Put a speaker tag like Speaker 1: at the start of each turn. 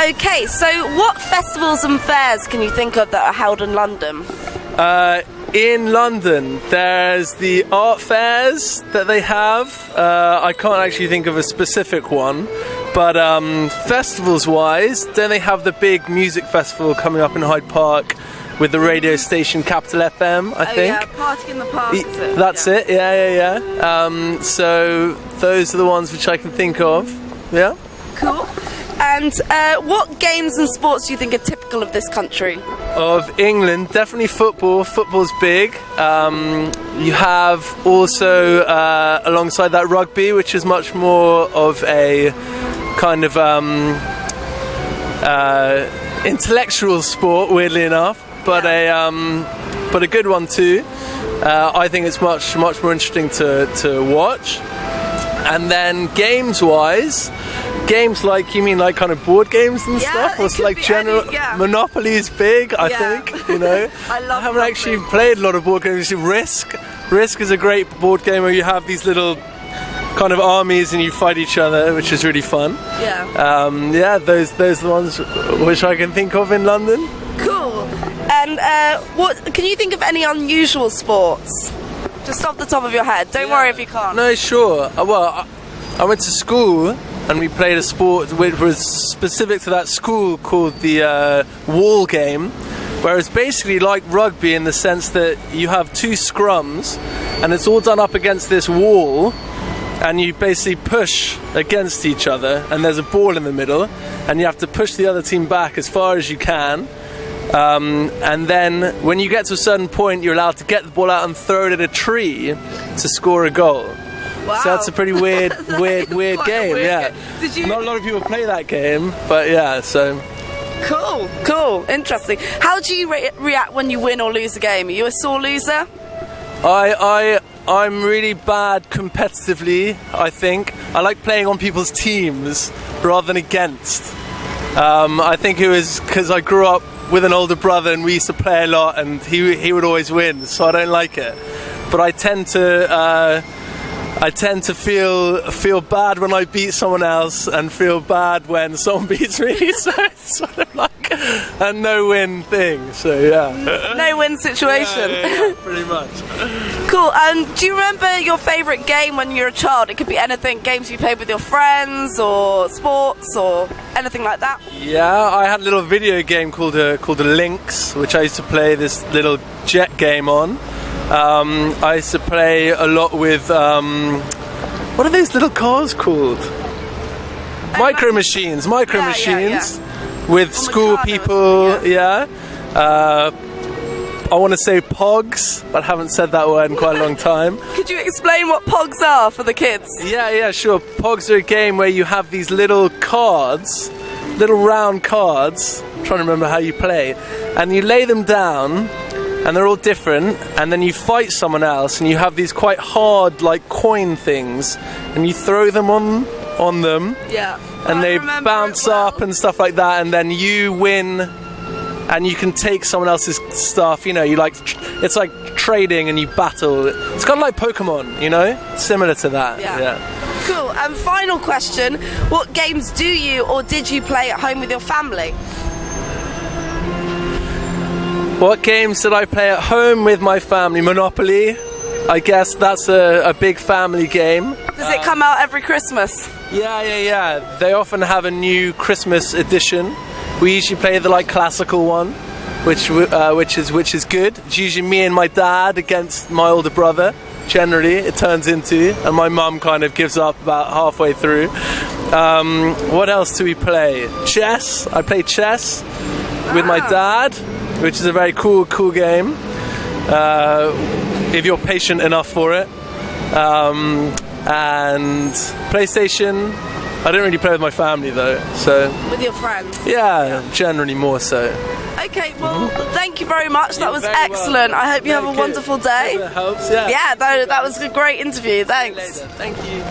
Speaker 1: Okay, so what festivals and fairs can you think of that are held in London?
Speaker 2: In London, there's the art fairs that they have. I can't actually think of a specific one, but festivals-wise, then they have the big music festival coming up in Hyde Park with the radio station Capital FM, I think.
Speaker 1: Yeah, Party in the Park, is it?
Speaker 2: That's it, yeah. So those are the ones which I can think of, yeah.
Speaker 1: Cool. And what games and sports do you think are typical of this country?
Speaker 2: Of England, definitely football. Football's big. You have also, alongside that, rugby, which is much more of a kind of intellectual sport, weirdly enough, but a good one too. I think it's much more interesting to watch. And then games-wise, games like, you mean like kind of board games and stuff? Or it's like general, Monopoly is big, I think, you know. I haven't actually played a lot of board games. Risk is a great board game where you have these little kind of armies and you fight each other, which is really fun. Those are the ones which I can think of in London.
Speaker 1: Cool. And what can you think of any unusual sports? Just off the top of your head. Don't worry if you can't.
Speaker 2: No, sure. Well, I went to school and we played a sport which was specific to that school called the wall game, where it's basically like rugby in the sense that you have two scrums and it's all done up against this wall and you basically push against each other and there's a ball in the middle and you have to push the other team back as far as you can. And then when you get to a certain point, you're allowed to get the ball out and throw it at a tree to score a goal.
Speaker 1: Wow.
Speaker 2: So that's a pretty weird game.
Speaker 1: Game.
Speaker 2: Not a lot of people play that game, but yeah. So
Speaker 1: cool, interesting. How do you react when you win or lose a game? Are you a sore loser?
Speaker 2: I'm really bad competitively. I think I like playing on people's teams rather than against. I think it was because I grew up with an older brother and we used to play a lot and he would always win, so I don't like it. But I tend to feel bad when I beat someone else and feel bad when someone beats me, so it's sort of like a no-win thing, so yeah.
Speaker 1: No-win situation.
Speaker 2: Yeah, pretty much.
Speaker 1: Cool. Do you remember your favourite game when you were a child? It could be anything, games you played with your friends or sports or anything like that.
Speaker 2: Yeah, I had a little video game called a Lynx, which I used to play this little jet game on. I used to play a lot with, what are those little cars called? Micro machines. With school people, I want to say pogs, but I haven't said that word in quite a long time.
Speaker 1: Could you explain what pogs are for the kids?
Speaker 2: Yeah, sure. Pogs are a game where you have these little cards, little round cards, I'm trying to remember how you play, and you lay them down, and they're all different, and then you fight someone else, and you have these quite hard, like, coin things, and you throw them on them, and they bounce up and stuff like that, and then you win, and you can take someone else's stuff, you know, it's like trading and you battle. It's kind of like Pokemon, you know? Similar to that, yeah.
Speaker 1: Cool, and final question, what games do you or did you play at home with your family?
Speaker 2: What games did I play at home with my family? Monopoly. I guess that's a big family game.
Speaker 1: Does it come out every Christmas?
Speaker 2: Yeah. They often have a new Christmas edition. We usually play the classical one, which is good. It's usually me and my dad against my older brother. Generally, it turns into, and my mum kind of gives up about halfway through. What else do we play? Chess. I play chess with my dad, which is a very cool game. If you're patient enough for it. And PlayStation, I don't really play with my family though, so...
Speaker 1: With your friends?
Speaker 2: Yeah, generally more so.
Speaker 1: Okay, well, thank you very much. That was excellent. I hope you have a wonderful day.
Speaker 2: That helps, yeah.
Speaker 1: Yeah, that was a great interview. Thanks.
Speaker 2: Thank you.